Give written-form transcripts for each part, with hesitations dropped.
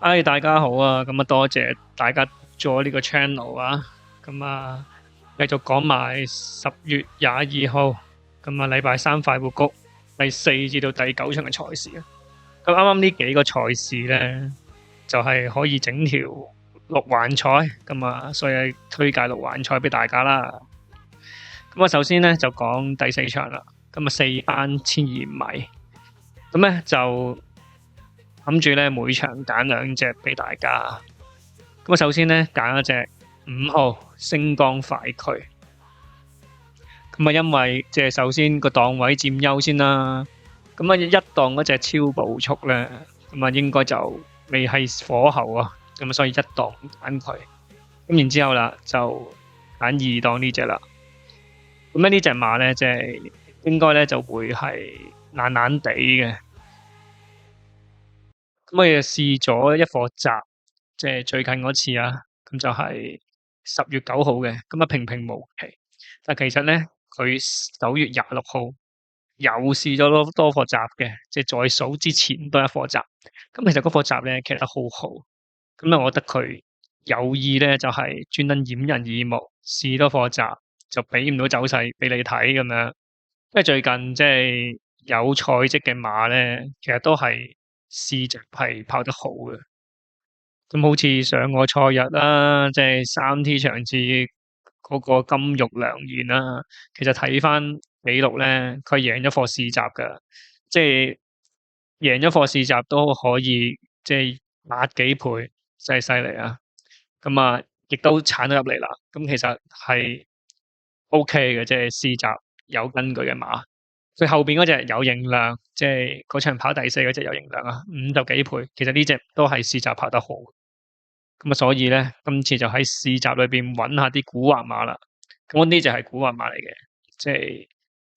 大家好啊，咁啊多謝大家做呢個 channel 啊，咁啊繼續講埋10月22號，咁啊禮拜三快活谷第4至到第9場嘅賽事啊，咁啱啱呢幾個賽事咧就係可以整條六環賽，咁啊所以推介六環賽俾大家啦。咁啊首先咧就講第4場啦，咁啊4班1200米，咁咧就諗住咧每場揀2隻俾大家。咁啊，首先咧揀一隻5號星光快驅。咁啊，因為即係首先個檔位佔優先啦。咁啊，一檔嗰隻超步速咧，咁啊應該就未係火候啊。咁啊，所以一檔揀佢。咁然之後啦，就揀2檔呢隻啦。咁咧呢隻馬咧，即係應該咧就會係懶懶地嘅。咁我亦試咗一課集，即係最近嗰次啊，咁就係10月9號嘅，咁啊平平無奇。但其實咧，佢9月26號又試咗多課集嘅，即係在數之前多一課集。咁其實嗰課集咧，其實好好。咁啊，我覺得佢有意咧，就係專登掩人耳目，試多課集，就俾唔到走勢俾你睇咁樣。因為最近即係有賽績嘅馬咧，其實都係試著係跑得好嘅。咁好似上個賽日啦，即係3T 場次嗰個金玉良言啦，其實睇翻記錄咧，佢贏咗課試集㗎，即係贏咗課試集都可以即係8幾倍，真係犀利啊！咁啊，亦都鏟咗入嚟啦。咁其實係 OK 嘅，即係試集有根據嘅馬。佢後邊嗰隻有形量，即係嗰場跑第4嗰隻有形量啊，50幾倍。其實呢隻都係試集跑得好。咁啊，所以咧，今次就喺試集裏邊揾下啲古惑馬啦。咁呢隻係古惑馬嚟嘅，即係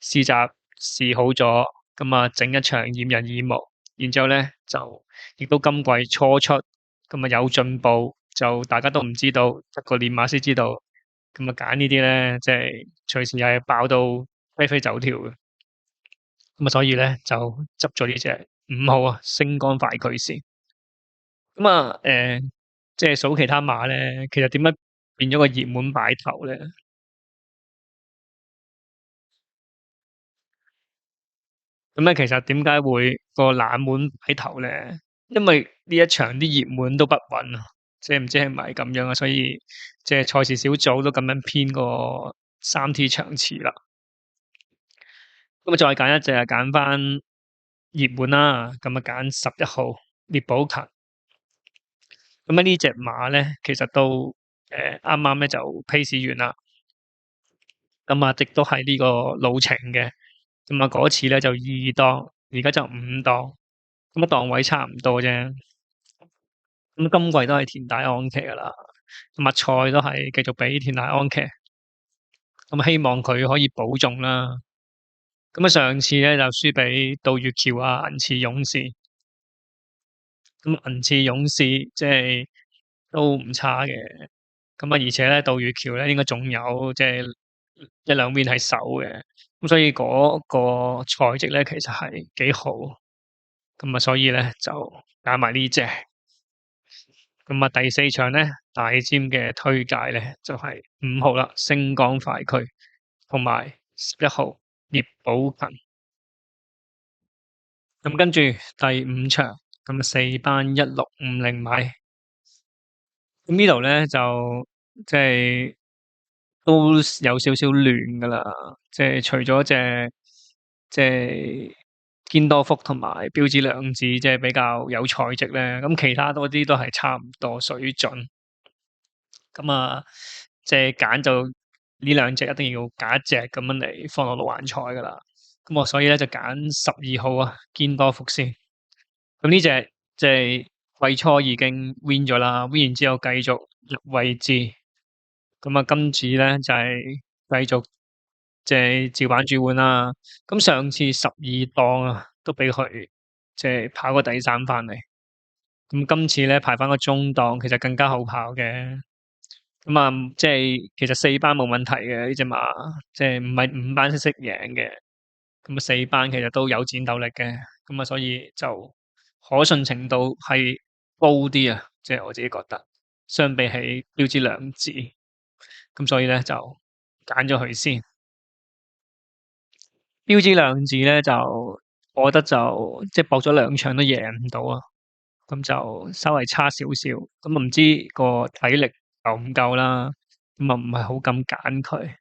試集試好咗，咁啊整一場掩人耳目，然之後咧就亦都今季初出，咁啊有進步，就大家都唔知道，一個練馬先知道。咁啊揀呢啲咧，即係隨時又係爆到飛飛走跳嘅。咁啊，所以咧就執咗呢隻5號啊，星光快驅先。咁啊，即係數其他馬咧，其實點解變咗個熱門擺頭咧？咁咧，其實點解會個冷門擺頭咧？因為呢一場啲熱門都不穩啊，即係唔知係咪咁樣啊，所以即係賽事小組都咁樣編個3T 場次啦。咁啊，再揀一隻啊，揀翻熱門啦。咁啊，揀11號獵寶勤。咁呢隻馬咧，其實都啱啱咧就 pace 完啦。咁啊，亦都係呢個路程嘅。咁啊，嗰次咧就2檔，而家就5檔。咁啊，檔位差唔多啫。咁今季都係田大安騎噶啦，咁啊賽都係繼續俾田大安騎。咁希望佢可以保重啦。咁啊，上次咧就輸俾杜月橋啊，銀翅勇士。咁銀翅勇士即係都唔差嘅。咁啊，而且咧杜月橋咧應該仲有即係1兩邊係手嘅。咁所以嗰個賽績咧其實係幾好。咁啊，所以咧就揀埋呢隻。咁啊，第4場咧大尖嘅推介咧就係5號啦，星光快驅，同埋11號葉寶勤。咁跟住第5場，咁4班1650米。咁呢度咧就即係都有少少亂噶啦，即係除咗隻即係堅多福同埋標致兩子，即係比較有賽績咧，咁其他多啲都係差唔多水準。咁啊，即係揀就呢兩隻一定要揀一隻咁樣嚟放落六環賽噶啦。咁我所以咧就揀12號啊，堅多福先。咁呢隻即係季初已經 win 咗啦，win 完之後繼續入位置。咁啊，今次咧就係繼續即係照板煮碗啦。咁上次12檔啊，都俾佢即係跑個第3翻嚟。咁今次咧排翻個中檔，其實更加好跑嘅。咁啊，即係其實4班冇問題嘅呢隻馬，即係唔係5班識贏嘅。咁啊，4班其實都有戰鬥力嘅。咁啊，所以就可信程度係高啲啊，即係我自己覺得，相比起標致兩字，咁所以咧就揀咗佢先。標致兩字咧就，我覺得就即係搏咗兩場都贏唔到啊，咁就稍微差少少，咁啊唔知個體力夠唔夠啦，咁啊唔係好敢揀佢。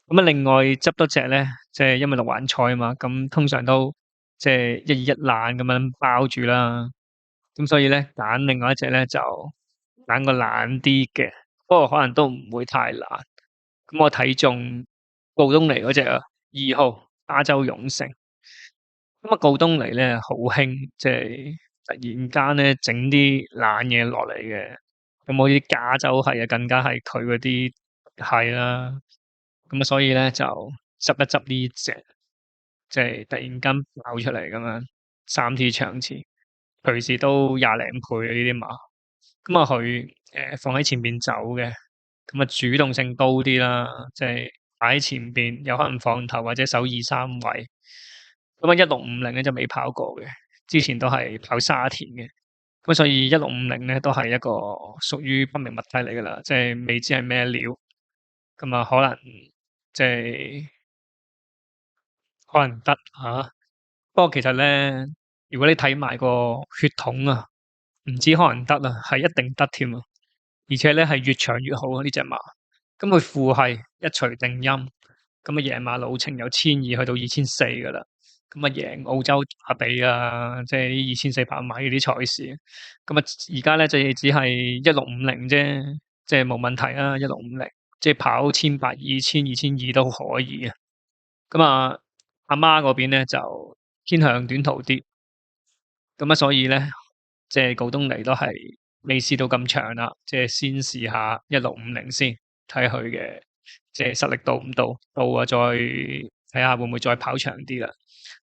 咁啊，另外執多隻咧，即係因為六環賽啊嘛，咁通常都即係一熱一冷咁樣包住啦。咁所以咧，揀另外一隻咧就揀個冷啲嘅，不過可能都唔會太冷。咁我睇中告東尼嗰隻啊，2號加州勇盛。咁啊，告東尼咧好興，即係突然間咧整啲冷嘢落嚟嘅。咁我啲加州係啊，更加係佢嗰啲係啦。咁啊，所以咧就執一執呢隻，即係突然間爆出嚟咁樣，三 T 長次，隨時都廿零倍啊！呢啲馬，咁啊佢放喺前邊走嘅，咁啊主動性高啲啦，即係擺喺前邊，有可能放頭或者守二三位。咁啊1650咧就未跑過嘅，之前都係跑沙田嘅，咁所以1650咧都係一個屬於不明物體嚟噶啦，即係未知係咩料。咁啊，即係可能得嚇，不過其實咧，如果你睇埋個血統啊，唔知可能得啊，係一定得添啊！而且咧係越長越好啊！呢隻馬，咁佢父系一錘定音，咁啊贏馬路程由1200去到2400噶啦，咁啊贏澳洲打比啊，即係啲2400米嗰啲賽事，咁啊而家咧就只係1650啫，即係冇問題啊1650，即係跑1800、2000、2200都可以啊！咁啊，阿媽嗰邊咧就偏向短途啲，咁啊，所以咧，即係告東尼都係未試到咁長啦，即係先試下1650先，睇佢嘅即係實力到唔到，到啊再睇下會唔會再跑長啲啦。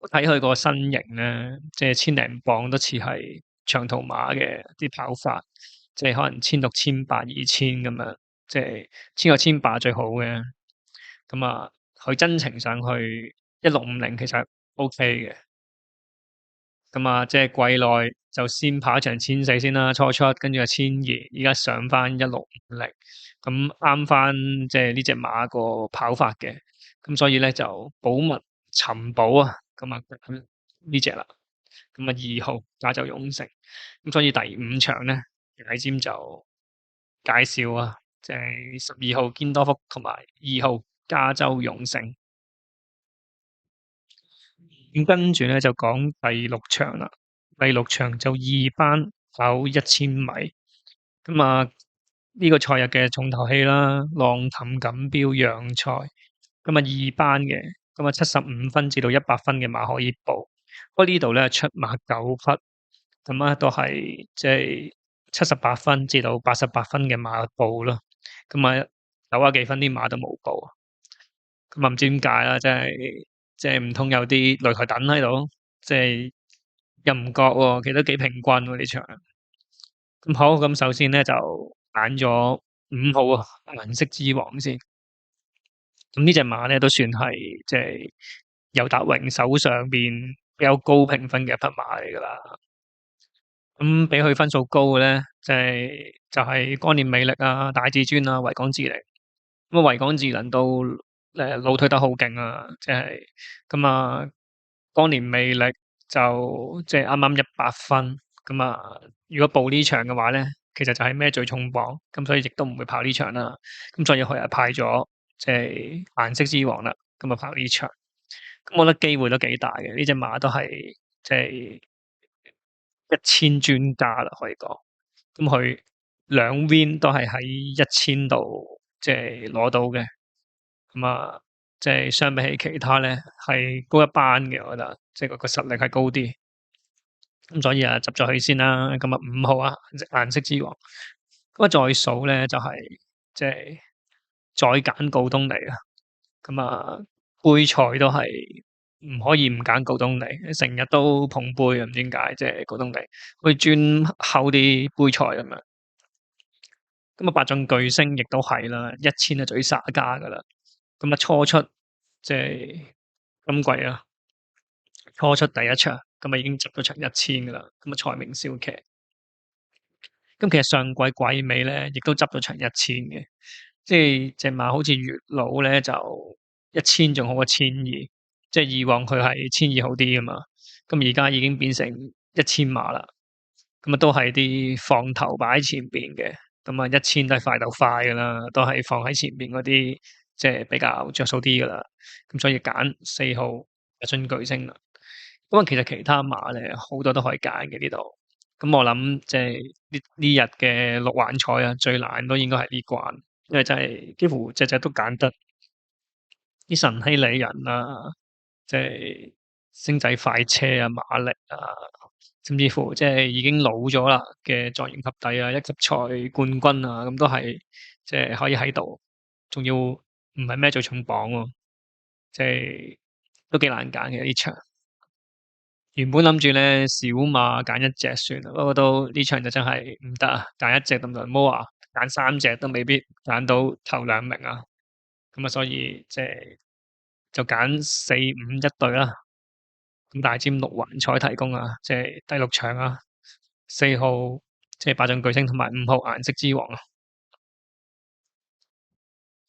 我睇佢個身形咧，即係千零磅都似係長途馬嘅啲跑法，即係可能1600、1800、2000咁樣，即係千個千八最好嘅。咁啊，佢真程上去1650其實 OK 嘅。咁啊，即係季內就先跑一場1400先啦，初出，跟住就1200，而家上翻1650，咁啱翻即係呢隻馬個跑法嘅，咁所以咧就寶物尋寶啊，咁啊呢隻啦，咁啊2號加州勇盛，咁所以第5場咧，解尖就介紹啊，即係12號堅多福同埋2號加州勇盛。咁跟住咧就講第6場啦，第6場就二班跑1000米，咁啊呢個賽日嘅重頭戲啦，浪氹錦標讓賽，咁啊二班嘅，咁啊75分至到100分嘅馬可以報，不過呢度咧出馬9匹，咁啊都係即係78分至到88分嘅馬報咯，咁啊90幾分啲馬都冇報。咁啊唔知點解啦，即係唔通有啲擂台躉喺度，即係又唔覺喎，其實都幾平均喎呢場。咁好，咁首先咧就揀咗5號啊，顏色之王先。咁呢隻馬咧都算係即係尤達榮手上邊比較高評分嘅一匹馬嚟噶啦。咁俾佢分數高嘅咧，就係幹練魅力啊、大至尊啊、維港智靈。咁啊，維港智能都腦退得好勁啊！即係咁啊，當年魅力就即係啱啱100分咁啊。如果報呢場嘅話咧，其實就係孭最重磅，咁所以亦都唔會跑呢場啦。咁所以佢係派咗即係顏色之王啦，咁啊跑呢場。咁我覺得機會都幾大嘅，呢隻馬都係即係1000專家啦，可以講。咁佢兩 win 都係喺1000度即係攞到嘅。咁啊，即係相比起其他咧，係高一班嘅，我覺得，即係個實力係高啲。咁所以啊，執咗佢先啦。咁啊5號啊，顏色之王。咁啊再數咧，就係即係再揀告東尼啊。咁啊，杯賽都係唔可以唔揀告東尼，成日都捧杯啊，唔知點解，即係告東尼會專睺啲杯賽咁樣。咁啊，百眾巨星亦都係啦，1000就最耍家噶啦。咁啊，初出即係今季啊，初出第一場，咁啊已經執咗場1000噶啦。咁啊，財名小騎。咁其實上季季尾咧，亦都執咗場1000嘅，即係隻馬好似月老咧就1000仲好過1200，即係以往佢係1200好啲噶嘛，咁而家已經變成1000碼啦，咁啊都係啲放頭擺喺前邊嘅，咁啊1000都係快鬥快噶啦，都係放喺前邊嗰啲即係比較着數啲噶啦，咁所以揀4號日進巨星啦。咁啊，其實其他馬咧好多都可以揀嘅呢度。咁我諗即係呢日嘅六環賽啊，最難都應該係呢關，因為真係幾乎隻隻都揀得啲神希里人啊，即係星仔快車啊、馬力啊，甚至乎即係已經老咗啦嘅狀元及第啊、一級賽冠軍啊，咁都係即係可以喺度，仲要唔係孭最重磅喎，即係都幾難揀嘅呢場。原本諗住咧小馬揀一隻算啦，不過都呢場就真係唔得啊！揀一隻咁就唔好話揀3隻都未必揀到頭2名啊！咁啊，所以即係就揀4、5一對啦。咁大尖六環彩提供啊，即係第6場啊，4號即係霸進巨星同埋5號顏色之王啊。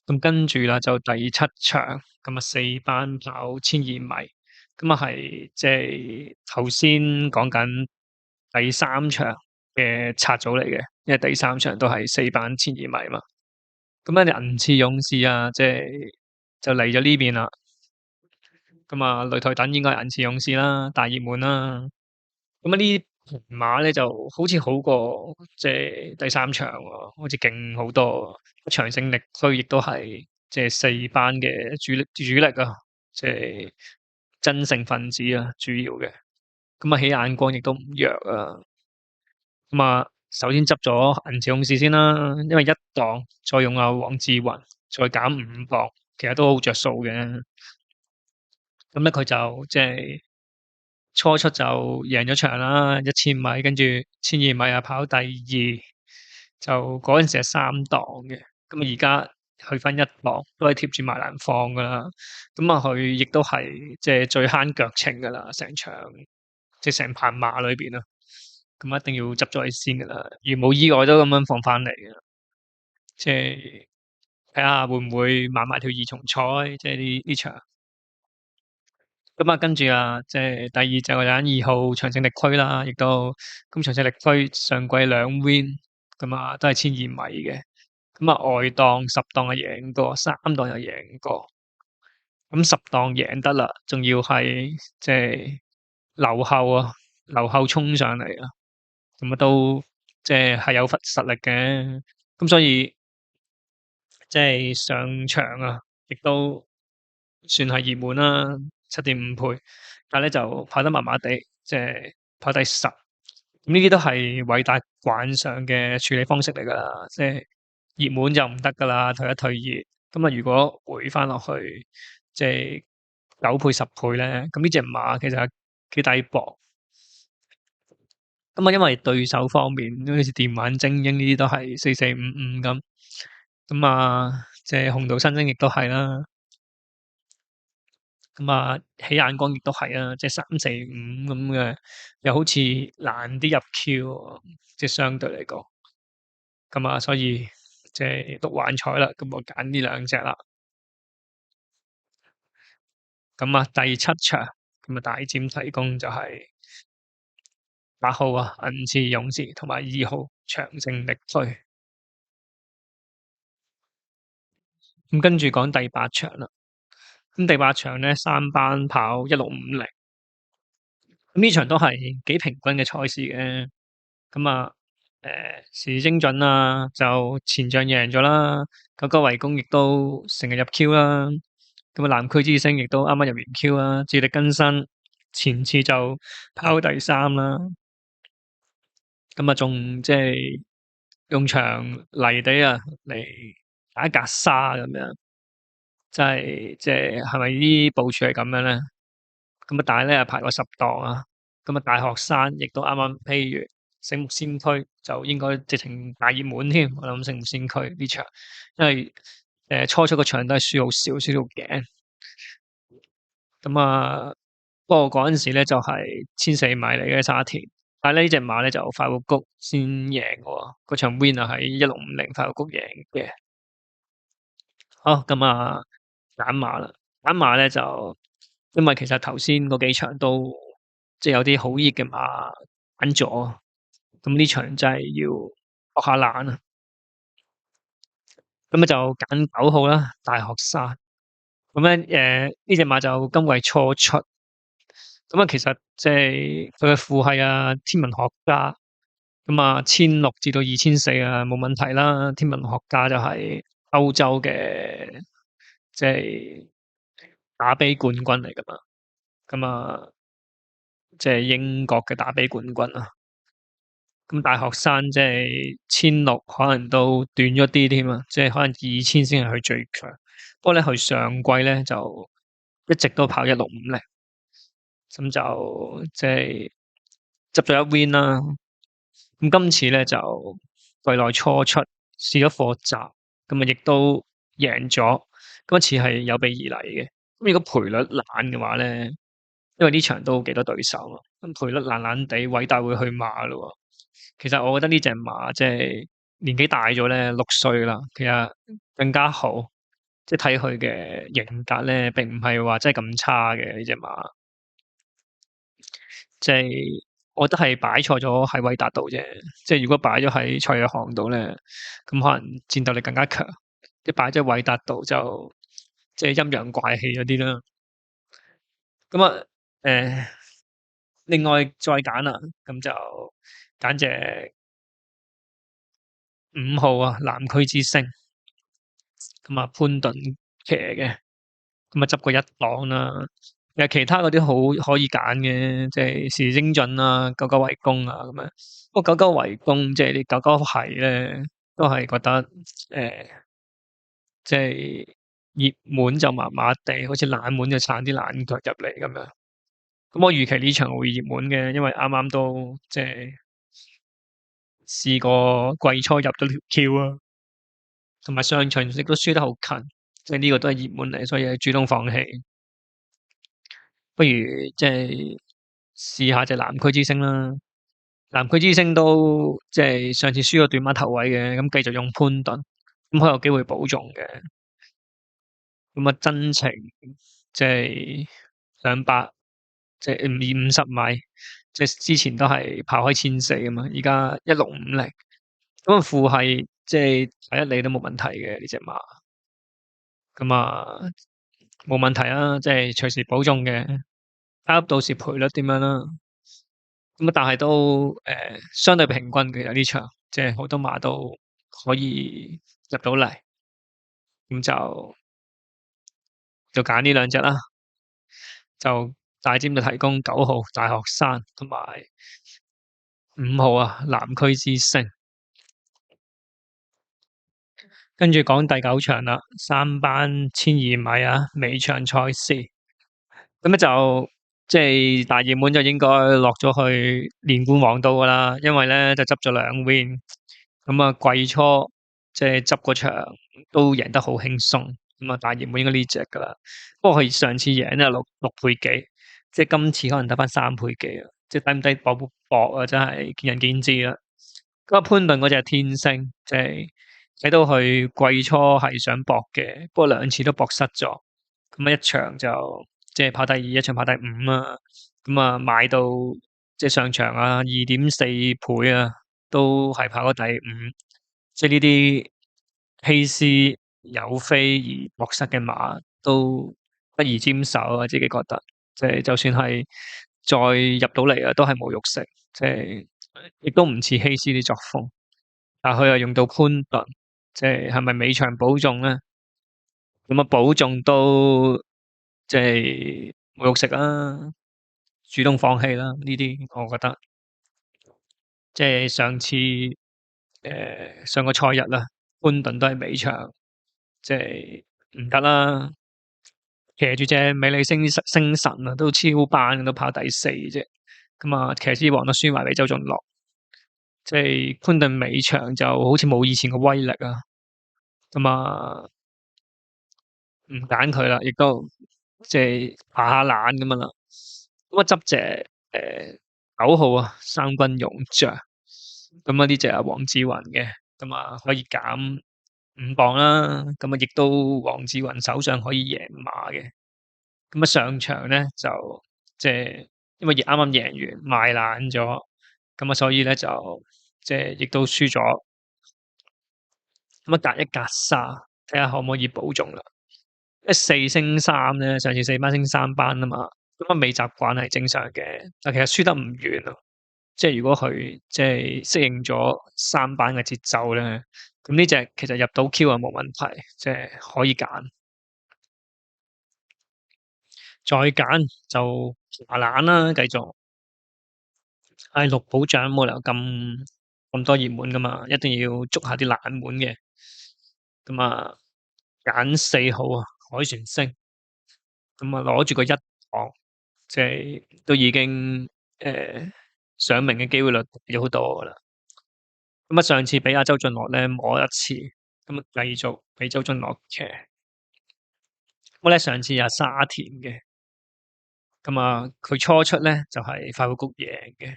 咁跟住啦，就第7場，咁啊4班跑1200米，咁啊係即係頭先講緊第3場嘅拆組嚟嘅，因為第3場都係4班1200米嘛。咁啊啲銀翅勇士啊，即係就嚟咗呢邊啦。咁啊擂台等應該係銀翅勇士啦，大熱門啦。咁啊呢匹馬咧就好似好過即係第3場喎，好似勁好多。長勝力區亦都係即係4班嘅主力啊，即係真勝分子啊，主要嘅。咁啊起眼光亦都唔弱啊。咁啊，首先執咗銀翅勇士先啦，因為1檔再用阿黃志雲再減5磅，其實都好着數嘅。咁咧佢就即係初出就贏咗場啦，1000米，跟住1200米啊跑第2，就嗰陣時係3檔嘅。咁啊而家去返1檔，都係貼住埋欄放噶啦。咁啊佢亦都係即係最慳腳程噶啦，成場即係成棚馬裏邊啊。咁一定要執咗佢先噶啦，如冇意外都咁樣放翻嚟嘅，即係睇下會唔會買埋條二重彩，即係呢場。咁啊，跟住啊，即係第2就揀2號長勝力區啦，亦都咁長勝力區上季2 win，咁啊都係1200米嘅。咁啊外檔10檔係贏過，3檔又贏過，咁10檔贏得啦，仲要係即係留後啊，留後衝上嚟啊！咁啊都即係有份實力嘅，咁所以即係上場啊，亦都算係熱門啦，7.5倍，但係咧就跑得麻麻地，即係跑第10，咁呢啲都係偉大慣常嘅處理方式嚟噶啦，即係熱門就唔得噶啦，退一退熱，咁啊如果回翻落去，即係9倍10倍咧，咁呢隻馬其實係幾抵搏。咁啊，因為對手方面，好似電玩精英呢啲都係4455咁，咁啊，即係紅道新星亦都係啦，咁啊，起眼光亦都係啊，即係345咁嘅，又好似難啲入 Q 喎，即係相對嚟講，咁啊，所以即係六環彩啦，咁我揀呢兩隻啦，咁啊，第7場咁啊，大占提供就係8號啊，銀翅勇士同埋2號長勝力區。咁跟住講第8場啦，咁第8場咧3班跑1650，咁呢場都係幾平均嘅賽事嘅，咁啊，時精準啊，就前仗贏咗啦，九九圍攻亦都成日入 Q 啦，咁啊南區之星亦都啱啱入完 Q 啦，自力更新，前次就跑第3啦，咁啊仲即係用場泥地啊嚟打一格沙咁樣。即係咪啲部署係咁樣咧？咁啊，但係咧排過10檔啊，咁啊大學生亦都啱啱，譬如醒目先驅就應該直情大熱門添。我諗醒目先驅呢場，因為初出個場都係輸好少，輸到頸。咁啊，不過嗰陣時咧就係1400米嚟嘅沙田，但係呢隻馬咧就快活谷先贏嘅喎，嗰場 win 啊喺1650快活谷贏嘅。好，咁啊揀馬啦，揀馬咧就因為其實頭先嗰幾場都即係有啲好熱嘅馬揀咗，咁呢場真係要搏下冷啊！咁就揀9號啦，大學生。咁咧呢隻馬就今季初出，咁其實即係佢嘅父系啊天文學家，咁1600至到2400啊冇問題啦。天文學家就係歐洲嘅即係打吡冠軍嚟噶嘛，即係英國嘅打吡冠軍啊。咁大學生即係1600可能都短咗啲添啊，即係可能2000先係佢最強。不過咧，佢上季咧就一直都跑1650，咁就即係執咗一 win 啦。咁今次咧就季內初出試咗課習，咁亦都贏咗。今次係有備而嚟嘅。咁如果賠率懶嘅話咧，因為呢場都幾多對手啊，咁賠率懶懶地，偉大會去馬咯。其實我覺得呢隻馬即係年紀大咗咧，6歲啦，其實更加好。即係睇佢嘅型格咧，並唔係話真係咁差嘅呢隻馬。即係我覺得係擺錯咗喺韋達度啫。即係如果擺咗喺蔡約翰度咧，咁可能戰鬥力更加強。即係擺咗韋達度就即係陰陽怪氣嗰啲啦。咁另外再揀啦，咁就揀隻5號啊，南區之星。咁潘頓騎嘅，咁執過一檔啦。其他嗰啲好可以揀嘅，即係時精進啊、九九圍攻啊咁樣。不過九九圍攻即係你九九係咧，都係覺得即係熱門就麻麻地，好似冷門就撐啲冷腳入嚟咁樣。咁我預期呢場會熱門嘅，因為啱啱都即係試過季初入咗條 Q 啊，同埋上場亦都輸得好近，即係呢個都係熱門嚟，所以係主動放棄。不如即係試下隻南區之星啦。南區之星都即係上次輸咗短馬頭位嘅，咁繼續用潘頓，咁佢有機會保中嘅。咁真情即係200，即係50米，即係之前都係跑開1400啊嘛，而家1650。咁父系即係第一哩都冇問題嘅呢隻馬，咁冇問題啊，即係隨時保中嘅，睇下到時賠率點樣啦。咁但係都相對平均嘅呢場，即係好多馬都可以入到嚟，咁就揀呢兩隻啦。就大尖就提供9號大學生同埋5號啊南區之星。跟住講第9場啦，3班1200米啊，尾場賽事。咁咧就即係大熱門就應該落咗去連冠王道噶啦，因為咧就執咗2 win。咁季初即係執嗰場都贏得好輕鬆，咁大熱門應該呢隻噶啦。不過佢上次贏咧六倍幾，即係今次可能得翻3倍幾啊，即係抵唔抵搏啊？真係見仁見智啦。咁潘頓嗰隻天星，即係睇到佢季初係想搏嘅，不過2次都搏失咗。咁一場就即係跑第2，一場跑第5啦。買到即係上場2.4倍啊，都係跑咗第5。即係呢啲希斯有飛而搏失嘅馬，都不宜沾手啊！自己覺得，即係就算係再入到嚟啊，都係冇肉食。即係亦都唔似希斯啲作風。但佢又用到潘頓，即係咪尾場保中咧？咁保中都即係冇肉食啦，主動放棄啦。呢啲我覺得，即係上次上個賽日啦，潘頓都係尾場，即係唔得啦。騎住隻美麗星神啊，都超班，都跑第4啫。騎師王都輸埋俾周俊樂。即係潘頓尾場就好似冇以前嘅威力啊。唔揀佢啦，亦都即係爬下懶咁樣啦。執隻9號啊，三軍勇將，咁啊呢隻係黃子雲嘅，咁啊可以減5磅啦，咁啊亦都黃子雲手上可以贏馬嘅，咁啊上場咧就即係因為啱啱贏完賣爛咗，咁啊所以咧就即係亦都輸咗，咁啊隔一格沙，睇下可唔可以保中啦。4升3咧，上次4班升3班啊嘛，咁啊未習慣係正常嘅，但其實輸得唔遠啊。即係如果佢即係適應咗3班嘅節奏咧，咁呢隻其實入到 Q 啊冇問題，即係可以揀。再揀就爬懶啦，繼續。係六寶獎冇理由咁多熱門噶嘛，一定要捉下啲冷門嘅。咁啊，揀4號啊，凱旋星。咁啊，攞住個1磅，即係都已經上名嘅機會率有好多噶啦。咁啊，上次俾阿周俊樂咧摸一次，咁啊繼續俾周俊樂騎。我咧上次係沙田嘅，咁啊佢初出咧就係快活谷贏嘅，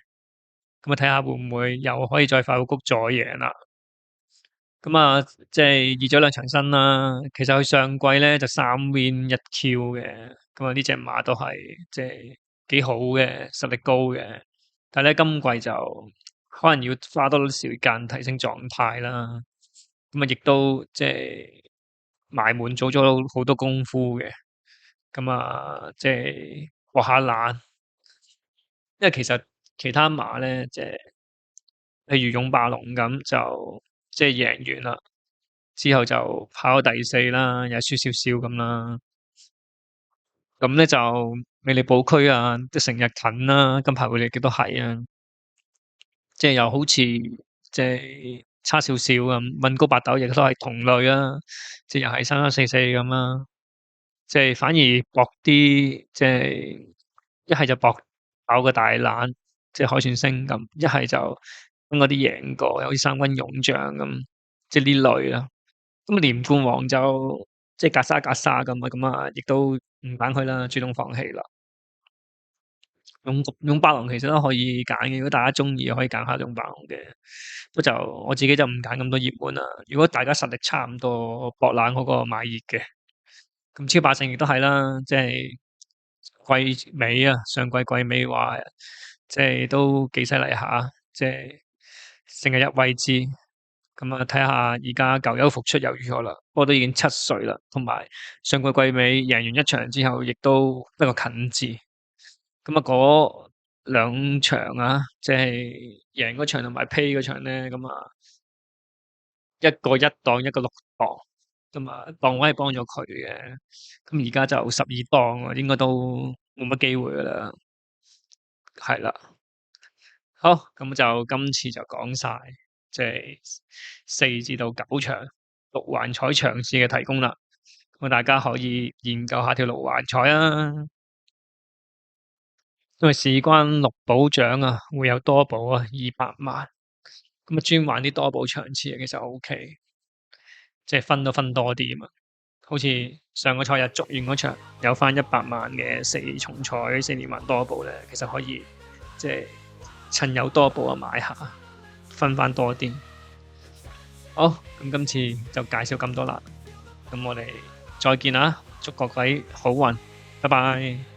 咁啊睇下會唔會又可以再快活谷再贏啦。咁啊，即係熱咗2場身啦。其實佢上季咧就3 win 1 Q 嘅，咁啊呢隻馬都係即係幾好嘅，實力高嘅。但係咧今季就可能要花多啲時間提升狀態啦。咁啊，亦都即係埋滿做咗好多功夫嘅。咁啊，即係搏下懶，因為其實其他馬咧，即係譬如勇霸龍咁，就即係贏完啦。之後就跑到第4啦，又輸少少咁啦。咁咧就美利寶區啊，即成日近啦，金牌會力亦都係啊，即係又好似即係差少少咁。問高八斗亦都係同類啦，即係又係3344咁啦。即係反而搏啲，即係一係就搏跑個大懶，即係凱旋星咁；一係就揾嗰啲贏過，好似三軍勇將咁，即係呢類啦。咁連冠王就即係格沙咁啊，咁啊，亦都唔揀佢啦，主動放棄啦。勇霸龍其實都可以揀嘅，如果大家中意可以揀下勇霸龍嘅。不過就我自己就唔揀咁多熱門啦。如果大家實力差唔多，博冷嗰個買熱嘅。咁超霸勝亦都係啦，即係季尾啊，上季尾話即係都幾犀利下，即係成日入位置。咁啊，睇下而家舊優復出又如何啦？不過都已經7歲啦，同埋上季尾贏完一場之後，亦都一個近字。咁啊，嗰2場啊，即係贏嗰場同埋 pay 嗰場咧，咁啊，一個1檔，一個6檔，咁啊，檔位係幫咗佢嘅。咁而家就12檔啊，應該都冇乜機會噶啦。係啦，好，咁就今次就講晒。即係4至到9場六環彩場次嘅提供啦，咁大家可以研究下條六環彩啊，因為事關六寶獎啊，會有多寶啊200萬，咁啊專玩啲多寶場次啊，其實 OK，即係分都分多啲啊嘛，好似上個賽日捉完嗰場有翻100萬嘅4重彩4連環多寶咧，其實可以即係趁有多寶啊買下，分翻多啲。好，咁今次就介紹咁多啦，咁我哋再見啦，祝各位好運，拜拜。